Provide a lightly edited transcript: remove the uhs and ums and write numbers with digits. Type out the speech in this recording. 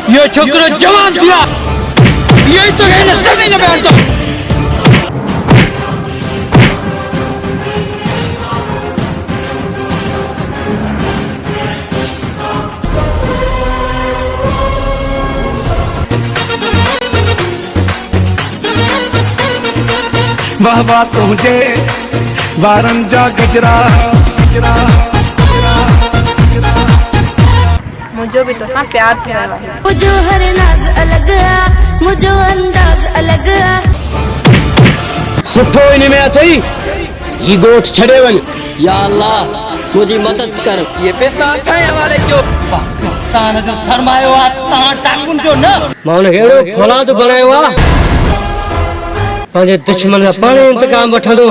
ये छोकरो जवान थिया ये तो है ना जमीन में तो वाह वाह तुझे वारंजा गजरा मुझे भी तो प्यार किया मुझे हर नाज अलग है मुझे अंदाज अलग है सुठो इन में अथई ये गोठ छड़े वन या अल्लाह मुझे मदद कर ये पैसा थे हमारे जो पाकिस्तान जो सरमायो आ ता टाकुन जो न माने केड़ो फौलाद बनायो आ पंजे दुश्मन का पानी इंतकाम वठंदो